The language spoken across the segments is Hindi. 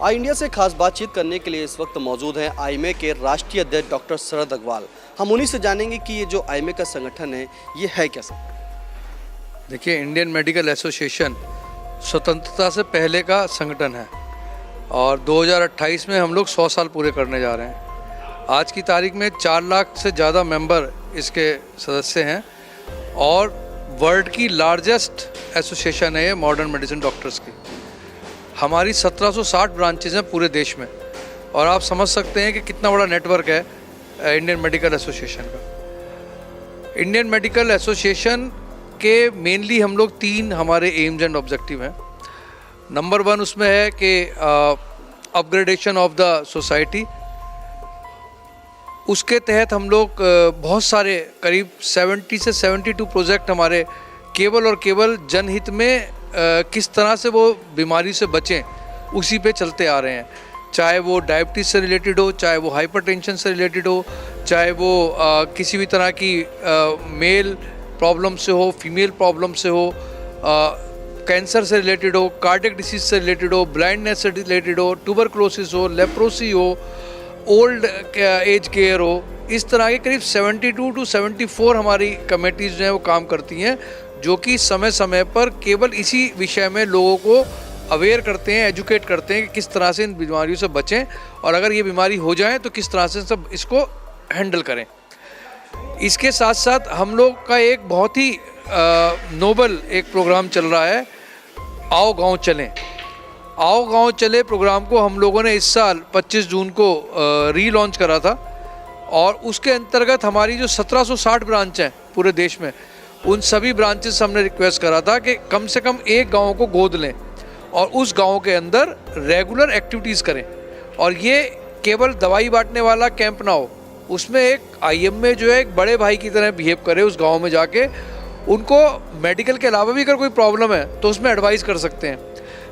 आई इंडिया से खास बातचीत करने के लिए इस वक्त मौजूद हैं आईएमए के राष्ट्रीय अध्यक्ष डॉक्टर शरद अग्रवाल। हम उन्हीं से जानेंगे कि ये जो आईएमए का संगठन है ये है कैसा। देखिए, इंडियन मेडिकल एसोसिएशन स्वतंत्रता से पहले का संगठन है और 2028 में हम लोग 100 साल पूरे करने जा रहे हैं। आज की तारीख में 4 लाख से ज़्यादा मेंबर इसके सदस्य हैं और वर्ल्ड की लार्जेस्ट एसोसिएशन है ये मॉडर्न मेडिसिन डॉक्टर्स की। हमारी 1760 ब्रांचेज हैं पूरे देश में और आप समझ सकते हैं कि कितना बड़ा नेटवर्क है इंडियन मेडिकल एसोसिएशन का। इंडियन मेडिकल एसोसिएशन के मेनली हम लोग 3 हमारे एम्स एंड ऑब्जेक्टिव हैं। नंबर 1 उसमें है कि अपग्रेडेशन ऑफ द सोसाइटी। उसके तहत हम लोग बहुत सारे करीब 70 से 72 प्रोजेक्ट हमारे केवल और केवल जनहित में किस तरह से वो बीमारी से बचें उसी पे चलते आ रहे हैं। चाहे वो डायबिटीज़ से रिलेटेड हो, चाहे वो हाइपरटेंशन से रिलेटेड हो, चाहे वो किसी भी तरह की मेल प्रॉब्लम से हो, फीमेल प्रॉब्लम से हो, कैंसर से रिलेटेड हो, कार्डियक डिसीज से रिलेटेड हो, ब्लाइंडनेस से रिलेटेड हो, ट्यूबरक्लोसिस हो, लेप्रोसी हो, ओल्ड एज केयर हो। इस तरह के करीब 72 to 74 हमारी कमेटीज़ जो हैं वो काम करती हैं, जो कि समय समय पर केवल इसी विषय में लोगों को अवेयर करते हैं, एजुकेट करते हैं कि किस तरह से इन बीमारियों से बचें और अगर ये बीमारी हो जाए तो किस तरह से सब इसको हैंडल करें। इसके साथ साथ हम लोग का एक बहुत ही नोबल एक प्रोग्राम चल रहा है, आओ गांव चलें। आओ गांव चले प्रोग्राम को हम लोगों ने इस साल 25 जून को रीलॉन्च करा था और उसके अंतर्गत हमारी जो 1760 ब्रांच हैं पूरे देश में, उन सभी ब्रांचेस से हमने रिक्वेस्ट करा था कि कम से कम एक गांव को गोद लें और उस गांव के अंदर रेगुलर एक्टिविटीज़ करें। और ये केवल दवाई बांटने वाला कैंप ना हो, उसमें एक आईएमए जो है एक बड़े भाई की तरह बिहेव करे उस गांव में जाके। उनको मेडिकल के अलावा भी अगर कोई प्रॉब्लम है तो उसमें एडवाइस कर सकते हैं।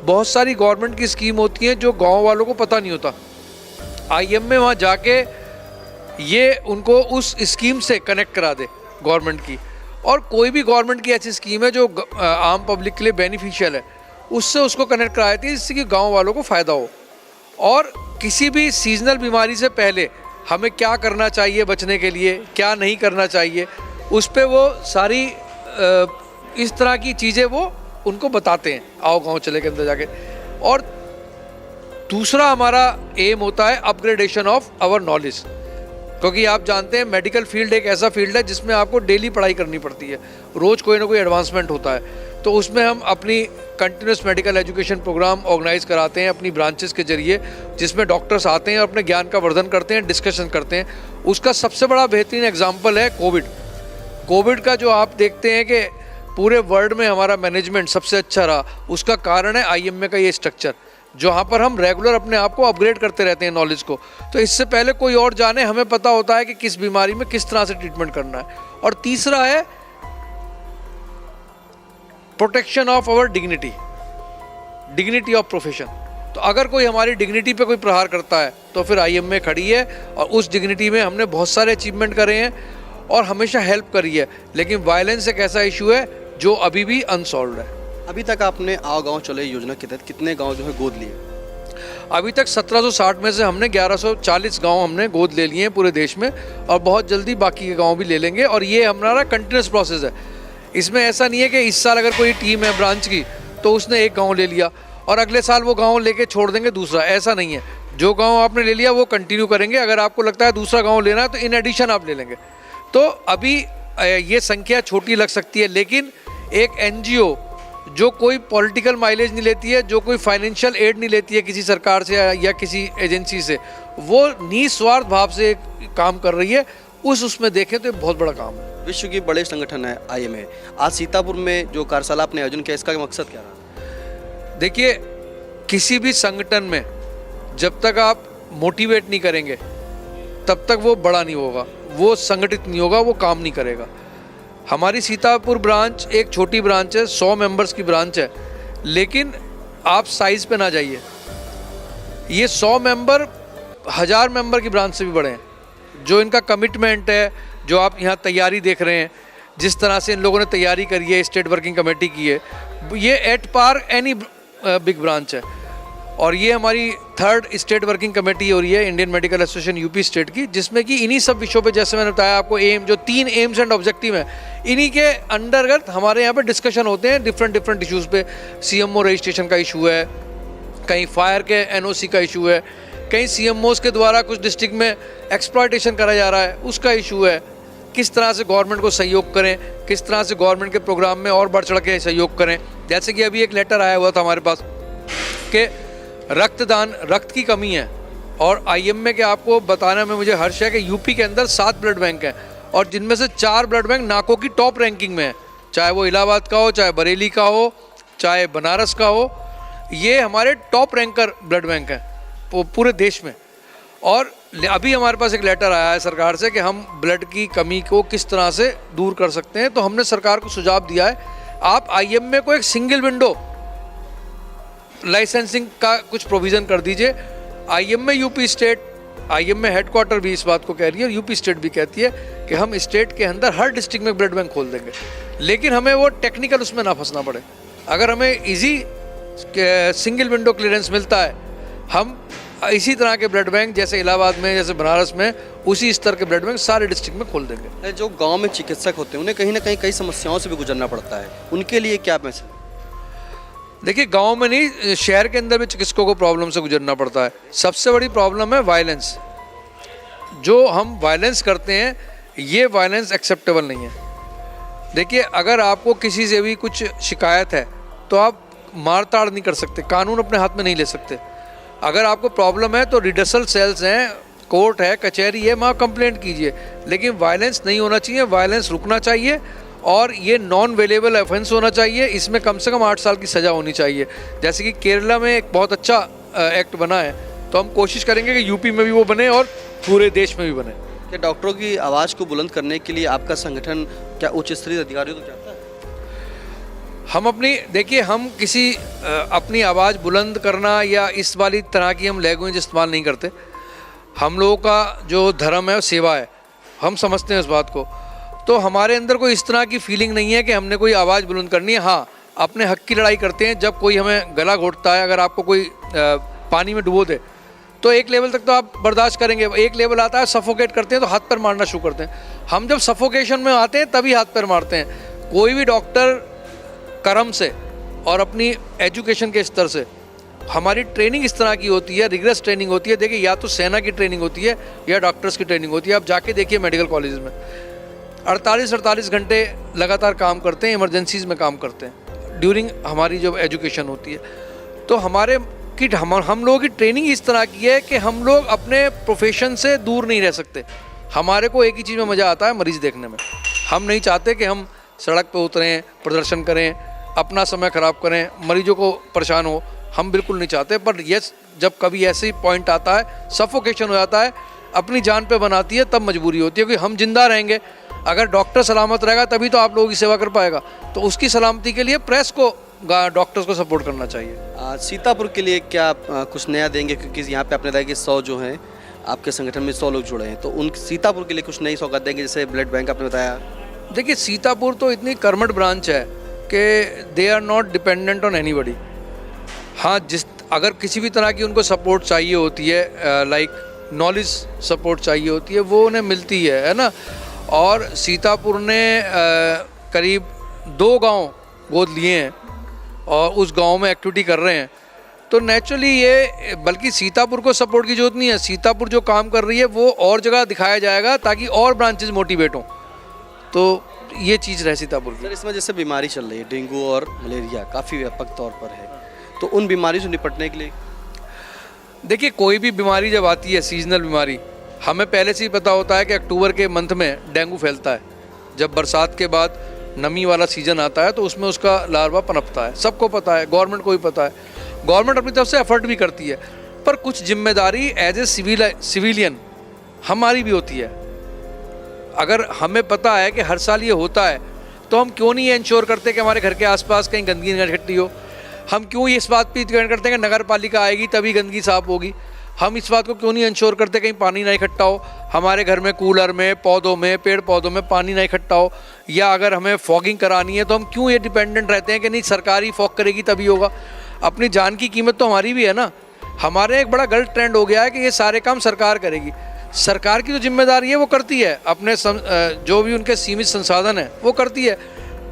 बहुत सारी गवर्नमेंट की स्कीम होती हैं जो गांव वालों को पता नहीं होता। आईएमए वहाँ जाके ये उनको उस स्कीम से कनेक्ट करा दे गवर्नमेंट की, और कोई भी गवर्नमेंट की ऐसी स्कीम है जो आम पब्लिक के लिए बेनिफिशियल है उससे उसको कनेक्ट करा देती है, जिससे कि गांव वालों को फ़ायदा हो। और किसी भी सीजनल बीमारी से पहले हमें क्या करना चाहिए बचने के लिए, क्या नहीं करना चाहिए, उस पर वो सारी इस तरह की चीज़ें वो उनको बताते हैं आओ गांव चले के अंदर जाके। और दूसरा हमारा एम होता है अपग्रेडेशन ऑफ आवर नॉलेज, क्योंकि आप जानते हैं मेडिकल फील्ड एक ऐसा फील्ड है जिसमें आपको डेली पढ़ाई करनी पड़ती है, रोज़ कोई ना कोई एडवांसमेंट होता है। तो उसमें हम अपनी continuous medical education program organise कराते हैं अपनी ब्रांचेस के जरिए, जिसमें डॉक्टर्स आते हैं और अपने ज्ञान का वर्धन करते हैं, डिस्कशन करते हैं। उसका सबसे बड़ा बेहतरीन एग्जाम्पल है कोविड का, जो आप देखते हैं कि पूरे वर्ल्ड में हमारा मैनेजमेंट सबसे अच्छा रहा। उसका कारण है आईएमए का ये स्ट्रक्चर, जहाँ पर हम रेगुलर अपने आप को अपग्रेड करते रहते हैं नॉलेज को। तो इससे पहले कोई और जाने हमें पता होता है कि किस बीमारी में किस तरह से ट्रीटमेंट करना है। और तीसरा है protection of our dignity of profession. तो अगर कोई हमारी डिग्निटी पे कोई प्रहार करता है तो फिर आईएमए खड़ी है और उस डिग्निटी में हमने बहुत सारे अचीवमेंट करे हैं और हमेशा हेल्प करी है। लेकिन वायलेंस एक ऐसा इशू है जो अभी भी अनसॉल्व्ड है। अभी तक आपने आओ गांव चले योजना के तहत कितने गांव जो है गोद लिए? अभी तक 1760 में से हमने 1140 गांव हमने गोद ले लिए हैं पूरे देश में, और बहुत जल्दी बाकी के गांव भी ले लेंगे। और ये हमारा कंटिन्यूस प्रोसेस है। इसमें ऐसा नहीं है कि इस साल अगर कोई टीम है ब्रांच की तो उसने एक गाँव ले लिया और अगले साल वो गाँव लेके छोड़ देंगे दूसरा, ऐसा नहीं है। जो गाँव आपने ले लिया वो कंटिन्यू करेंगे। अगर आपको लगता है दूसरा गाँव लेना है तो इन एडिशन आप ले लेंगे। तो अभी ये संख्या छोटी लग सकती है, लेकिन एक एनजीओ जो कोई पॉलिटिकल माइलेज नहीं लेती है, जो कोई फाइनेंशियल एड नहीं लेती है किसी सरकार से या किसी एजेंसी से, वो निस्वार्थ भाव से काम कर रही है। उसमें देखें तो बहुत बड़ा काम है। विश्व की बड़े संगठन है आईएमए। आज सीतापुर में जो कार्यशाला आपने आयोजन किया, इसका मकसद क्या रहा? देखिए, किसी भी संगठन में जब तक आप मोटिवेट नहीं करेंगे तब तक वो बड़ा नहीं होगा, वो संगठित नहीं होगा, वो काम नहीं करेगा। हमारी सीतापुर ब्रांच एक छोटी ब्रांच है, 100 मेंबर्स की ब्रांच है, लेकिन आप साइज़ पे ना जाइए। ये 100 मेंबर 1000 मेंबर की ब्रांच से भी बड़े हैं। जो इनका कमिटमेंट है, जो आप यहाँ तैयारी देख रहे हैं, जिस तरह से इन लोगों ने तैयारी करी है, स्टेट वर्किंग कमेटी की है, ये at par any big branch है। और ये हमारी 3rd स्टेट वर्किंग कमेटी हो रही है Indian medical association UP state की, जिसमें कि इन्हीं सब विषयों पे, जैसे मैंने बताया आपको, जो 3 एम्स एंड ऑब्जेक्टिव हैं, इन्हीं के अंतर्गत हमारे यहाँ पे डिस्कशन होते हैं डिफरेंट इश्यूज़ पे। सीएमओ रजिस्ट्रेशन का इशू है, कहीं फायर के एनओसी का इशू है, कहीं सीएमओस के द्वारा कुछ डिस्ट्रिक्ट में एक्सप्लॉयटेशन करा जा रहा है, उसका इशू है। किस तरह से गवर्नमेंट को सहयोग करें, किस तरह से गवर्नमेंट के प्रोग्राम में और बढ़ चढ़ के सहयोग करें। जैसे कि अभी एक लेटर आया हुआ था हमारे पास कि रक्त की कमी है, और आईएमए के आपको बताने में मुझे हर्ष है कि यूपी के अंदर 7 ब्लड बैंक हैं, और जिनमें से 4 ब्लड बैंक नाकों की टॉप रैंकिंग में है, चाहे वो इलाहाबाद का हो, चाहे बरेली का हो, चाहे बनारस का हो। ये हमारे टॉप रैंकर ब्लड बैंक हैं पूरे देश में। और अभी हमारे पास एक लेटर आया है सरकार से कि हम ब्लड की कमी को किस तरह से दूर कर सकते हैं। तो हमने सरकार को सुझाव दिया है, आप आईएमए को एक सिंगल विंडो लाइसेंसिंग का कुछ प्रोविज़न कर दीजिए। IMA UP state, IMA headquarter भी इस बात को कह रही है, और यूपी स्टेट भी कहती है कि हम स्टेट के अंदर हर डिस्ट्रिक्ट में ब्लड बैंक खोल देंगे, लेकिन हमें वो टेक्निकल उसमें ना फंसना पड़े। अगर हमें इजी सिंगल विंडो क्लियरेंस मिलता है, हम इसी तरह के ब्लड बैंक जैसे इलाहाबाद में, जैसे बनारस में, उसी स्तर के ब्लड बैंक सारे डिस्ट्रिक्ट में खोल देंगे। जो गांव में चिकित्सक होते हैं उन्हें कहीं ना कहीं कई समस्याओं से भी गुजरना पड़ता है, उनके लिए क्या मैसेज? देखिए, गांव में नहीं, शहर के अंदर भी चिकित्सकों को प्रॉब्लम से गुजरना पड़ता है। सबसे बड़ी प्रॉब्लम है वायलेंस। जो हम वायलेंस करते हैं, ये वायलेंस एक्सेप्टेबल नहीं है। देखिए, अगर आपको किसी से भी कुछ शिकायत है तो आप मार ताड़ नहीं कर सकते, कानून अपने हाथ में नहीं ले सकते। अगर आपको प्रॉब्लम है तो रिडसल सेल्स हैं, कोर्ट है, कचहरी है, वहाँ कंप्लेंट कीजिए, लेकिन वायलेंस नहीं होना चाहिए। वायलेंस रुकना चाहिए, और ये नॉन वेलेबल ऑफेंस होना चाहिए। इसमें कम से कम 8 साल की सज़ा होनी चाहिए। जैसे कि केरला में एक बहुत अच्छा एक्ट बना है, तो हम कोशिश करेंगे कि यूपी में भी वो बने और पूरे देश में भी बने। क्या डॉक्टरों की आवाज़ को बुलंद करने के लिए आपका संगठन क्या उच्च स्तरीय अधिकारियों को चाहता है? हम देखिए, हम किसी अपनी आवाज़ बुलंद करना या इस वाली तरह की हम लैंग्वेज इस्तेमाल नहीं करते। हम लोगों का जो धर्म है वो सेवा है, हम समझते हैं इस बात को। तो हमारे अंदर कोई इस तरह की फीलिंग नहीं है कि हमने कोई आवाज़ बुलंद करनी है। हाँ, अपने हक की लड़ाई करते हैं। जब कोई हमें गला घोटता है, अगर आपको कोई पानी में डुबो दे तो एक लेवल तक तो आप बर्दाश्त करेंगे। एक लेवल आता है सफोकेट करते हैं तो हाथ पैर मारना शुरू करते हैं। हम जब सफोकेशन में आते हैं तभी हाथ पैर मारते हैं। कोई भी डॉक्टर कर्म से और अपनी एजुकेशन के स्तर से, हमारी ट्रेनिंग इस तरह की होती है, रिगरस ट्रेनिंग होती है। देखिए, या तो सेना की ट्रेनिंग होती है या डॉक्टर्स की ट्रेनिंग होती है। आप जाके देखिए मेडिकल कॉलेज में 48 घंटे लगातार काम करते हैं, इमरजेंसीज में काम करते हैं ड्यूरिंग हमारी जो एजुकेशन होती है। तो हम लोगों की ट्रेनिंग इस तरह की है कि हम लोग अपने प्रोफेशन से दूर नहीं रह सकते। हमारे को एक ही चीज़ में मज़ा आता है, मरीज़ देखने में। हम नहीं चाहते कि हम सड़क पर उतरें, प्रदर्शन करें, अपना समय ख़राब करें, मरीजों को परेशान हो, हम बिल्कुल नहीं चाहते। पर यस, जब कभी ऐसे ही पॉइंट आता है, सफोकेशन हो जाता है, अपनी जान पे बनाती है, तब मजबूरी होती है। क्योंकि हम जिंदा रहेंगे, अगर डॉक्टर सलामत रहेगा तभी तो आप लोगों की सेवा कर पाएगा। तो उसकी सलामती के लिए प्रेस को, डॉक्टर्स को सपोर्ट करना चाहिए। सीतापुर के लिए क्या कुछ नया देंगे? क्योंकि यहाँ पे आपने बताया कि 100 जो हैं आपके संगठन में 100 लोग जुड़े हैं, तो उन सीतापुर के लिए कुछ नई सौगात देंगे, जैसे ब्लड बैंक आपने बताया? देखिए, सीतापुर तो इतनी कर्मठ ब्रांच है कि they are not dependent on anybody. हाँ, अगर किसी भी तरह की उनको सपोर्ट चाहिए होती है, लाइक नॉलेज सपोर्ट चाहिए होती है, वो उन्हें मिलती है ना। और सीतापुर ने करीब 2 गांव गोद लिए हैं और उस गांव में एक्टिविटी कर रहे हैं। तो नेचुरली ये, बल्कि सीतापुर को सपोर्ट की जरूरत नहीं है। सीतापुर जो काम कर रही है वो और जगह दिखाया जाएगा ताकि और ब्रांचेज मोटिवेट हों। तो ये चीज़ रहे सीतापुर की। सर, इसमें जैसे बीमारी चल रही है, डेंगू और मलेरिया काफ़ी व्यापक तौर पर है, तो उन बीमारी से निपटने के लिए? देखिए, कोई भी बीमारी जब आती है, सीजनल बीमारी, हमें पहले से ही पता होता है कि अक्टूबर के मंथ में डेंगू फैलता है। जब बरसात के बाद नमी वाला सीजन आता है तो उसमें उसका लार्वा पनपता है। सबको पता है, गवर्नमेंट को भी पता है। गवर्नमेंट अपनी तरफ से एफर्ट भी करती है, पर कुछ जिम्मेदारी एज ए सिविलियन हमारी भी होती है। अगर हमें पता है कि हर साल ये होता है, तो हम क्यों नहीं इंश्योर करते कि हमारे घर के आसपास कहीं गंदगी न इकट्ठी हो? हम क्यों इस बात पर डिपेंड करते हैं कि नगर पालिका आएगी तभी गंदगी साफ होगी? हम इस बात को क्यों नहीं इंश्योर करते कहीं पानी ना इकट्ठा हो, हमारे घर में कूलर में, पौधों में, पेड़ पौधों में पानी ना इकट्ठा हो? या अगर हमें फॉगिंग करानी है तो हम क्यों ये डिपेंडेंट रहते हैं कि नहीं सरकारी फॉग करेगी तभी होगा? अपनी जान की कीमत तो हमारी भी है ना। हमारे एक बड़ा गलत ट्रेंड हो गया है कि ये सारे काम सरकार करेगी। सरकार की जो जिम्मेदारी है वो करती है, अपने जो भी उनके सीमित संसाधन है वो करती है,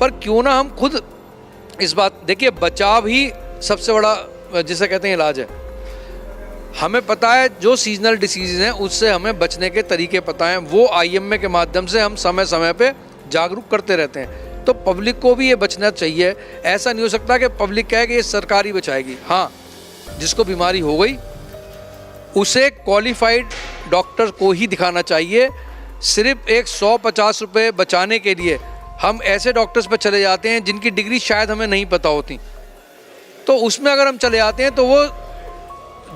पर क्यों ना हम खुद इस बात, देखिए बचाव ही सबसे बड़ा जिसे कहते हैं इलाज है। हमें पता है जो सीजनल डिसीज़ हैं उससे हमें बचने के तरीके पता हैं, वो IMA के माध्यम से हम समय समय पे जागरूक करते रहते हैं। तो पब्लिक को भी ये बचना चाहिए। ऐसा नहीं हो सकता कि पब्लिक कहे कि ये सरकार ही बचाएगी। हाँ, जिसको बीमारी हो गई उसे क्वालिफाइड डॉक्टर को ही दिखाना चाहिए। सिर्फ एक 150 रुपये बचाने के लिए हम ऐसे डॉक्टर्स पर चले जाते हैं जिनकी डिग्री शायद हमें नहीं पता होती, तो उसमें अगर हम चले जाते हैं तो वो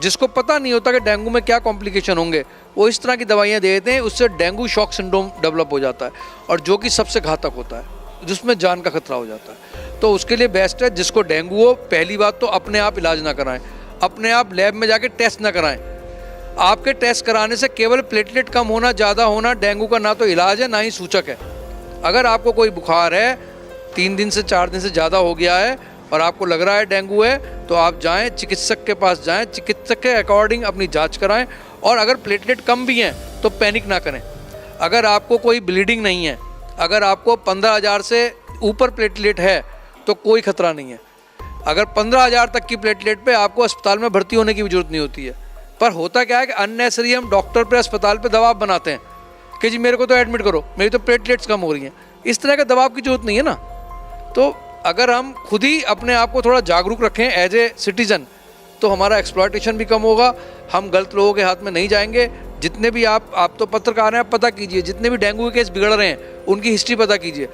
जिसको पता नहीं होता कि डेंगू में क्या कॉम्प्लिकेशन होंगे, वो इस तरह की दवाइयाँ दे देते हैं, उससे डेंगू शॉक सिंड्रोम डेवलप हो जाता है और जो कि सबसे घातक होता है, जिसमें जान का खतरा हो जाता है। तो उसके लिए बेस्ट है जिसको डेंगू हो, पहली बात तो अपने आप इलाज ना कराएं, अपने आप लैब में जाके टेस्ट ना कराएं। आपके टेस्ट कराने से केवल प्लेटलेट कम होना, ज़्यादा होना डेंगू का ना तो इलाज है ना ही सूचक है। अगर आपको कोई बुखार है 3 दिन से 4 दिन से ज़्यादा हो गया है और आपको लग रहा है डेंगू है, तो आप जाएं चिकित्सक के पास जाएं, चिकित्सक के अकॉर्डिंग अपनी जांच कराएं। और अगर प्लेटलेट कम भी हैं तो पैनिक ना करें। अगर आपको कोई ब्लीडिंग नहीं है, अगर आपको 15,000 से ऊपर प्लेटलेट है तो कोई खतरा नहीं है। अगर 15,000 तक की प्लेटलेट पे आपको अस्पताल में भर्ती होने की भी जरूरत नहीं होती है। पर होता क्या है कि अननेसरी हम डॉक्टर पे, अस्पताल पे दबाव बनाते हैं कि जी मेरे को तो एडमिट करो, मेरी तो प्लेटलेट्स कम हो रही हैं। इस तरह का दबाव की जरूरत नहीं है ना। तो अगर हम खुद ही अपने आप को थोड़ा जागरूक रखें एज ए सिटीज़न, तो हमारा एक्सप्लॉयटेशन भी कम होगा, हम गलत लोगों के हाथ में नहीं जाएंगे। जितने भी आप तो पत्रकार हैं, आप पता कीजिए जितने भी डेंगू के केस बिगड़ रहे हैं उनकी हिस्ट्री पता कीजिए।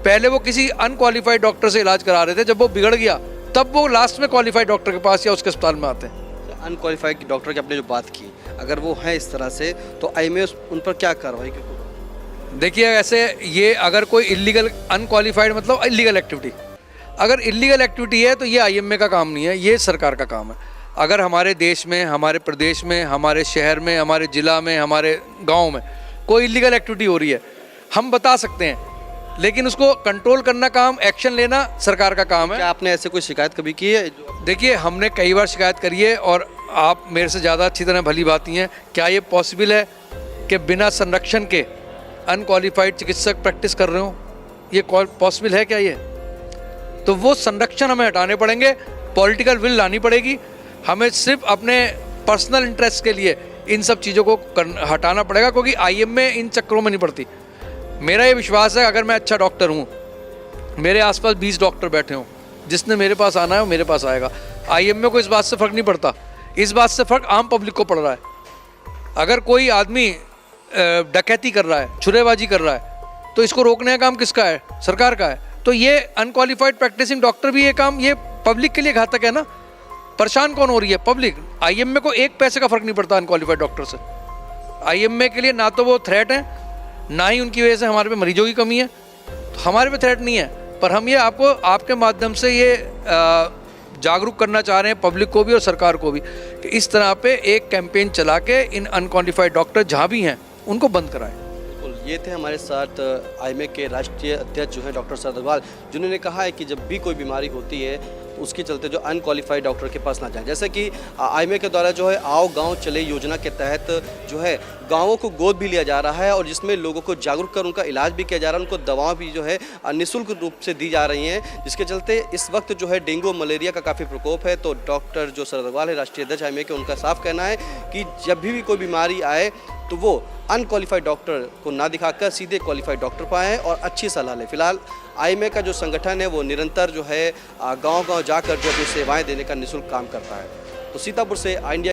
पहले वो किसी अनक्वालिफाइड डॉक्टर से इलाज करा रहे थे, जब वो बिगड़ गया तब वो लास्ट में क्वालिफाइड डॉक्टर के पास या उसके अस्पताल में आते हैं। अनक्वालिफाइड डॉक्टर की आपने जो बात की, अगर वो हैं इस तरह से तो IMA उन पर क्या कार्रवाई की? देखिए ऐसे ये अगर कोई इलीगल, अनक्वालिफाइड मतलब इलीगल एक्टिविटी, अगर इलीगल एक्टिविटी है तो ये IMA का काम नहीं है, ये सरकार का काम है। अगर हमारे देश में, हमारे प्रदेश में, हमारे शहर में, हमारे ज़िला में, हमारे गांव में कोई इलीगल एक्टिविटी हो रही है, हम बता सकते हैं, लेकिन उसको कंट्रोल करना काम, एक्शन लेना सरकार का काम है। क्या आपने ऐसे कोई शिकायत कभी की है? देखिए हमने कई बार शिकायत करी है और आप मेरे से ज़्यादा अच्छी तरह भली बाती हैं। क्या ये पॉसिबल है कि बिना संरक्षण के अनक्वालिफाइड चिकित्सक प्रैक्टिस कर रहे हो? ये पॉसिबल है क्या? ये तो वो संरक्षण हमें हटाने पड़ेंगे, पॉलिटिकल विल लानी पड़ेगी। हमें सिर्फ अपने पर्सनल इंटरेस्ट के लिए इन सब चीज़ों को हटाना पड़ेगा, क्योंकि IMA इन चक्करों में नहीं पड़ती। मेरा ये विश्वास है अगर मैं अच्छा डॉक्टर हूँ, मेरे आसपास 20 डॉक्टर बैठे हों, जिसने मेरे पास आना है वो मेरे पास आएगा। IMA को इस बात से फ़र्क नहीं पड़ता, इस बात से फ़र्क आम पब्लिक को पड़ रहा है। अगर कोई आदमी डकैती कर रहा है, छुरेबाजी कर रहा है, तो इसको रोकने का काम किसका है? सरकार का है। तो ये अनक्वालिफाइड प्रैक्टिसिंग डॉक्टर भी ये काम, ये पब्लिक के लिए घातक है ना। परेशान कौन हो रही है? पब्लिक। IMA को 1 पैसे का फ़र्क नहीं पड़ता अनक्वालिफाइड डॉक्टर से। IMA के लिए ना तो वो थ्रेट है, ना ही उनकी वजह से हमारे पे मरीजों की कमी है। तो हमारे पे थ्रेट नहीं है, पर हम ये आपको आपके माध्यम से ये जागरूक करना चाह रहे हैं पब्लिक को भी और सरकार को भी, कि इस तरह पे एक कैंपेन चला के इन अनक्वालिफाइड डॉक्टर जहाँ भी हैं उनको बंद कराएं। बिल्कुल, ये थे हमारे साथ IMA के राष्ट्रीय अध्यक्ष जो है डॉक्टर शरद अग्रवाल, जिन्होंने कहा है कि जब भी कोई बीमारी होती है तो उसके चलते जो अनक्वालिफाइड डॉक्टर के पास ना जाए। जैसे कि IMA के द्वारा जो है आओ गांव चले योजना के तहत जो है गांवों को गोद भी लिया जा रहा है और जिसमें लोगों को जागरूक कर उनका इलाज भी किया जा रहा है, उनको दवाएं भी जो है निःशुल्क रूप से दी जा रही हैं, जिसके चलते इस वक्त जो है डेंगू मलेरिया का काफ़ी प्रकोप है। तो डॉक्टर जो शरद अग्रवाल है राष्ट्रीय अध्यक्ष IMA के, उनका साफ कहना है कि जब भी कोई बीमारी आए तो वो अनक्वालिफाइड डॉक्टर को ना दिखाकर सीधे क्वालिफाइड डॉक्टर पाएँ और अच्छी सलाह लें। फिलहाल IMA का जो संगठन है वो निरंतर जो है गांव-गांव जाकर जो अपनी सेवाएं देने का निःशुल्क काम करता है। तो सीतापुर से इंडिया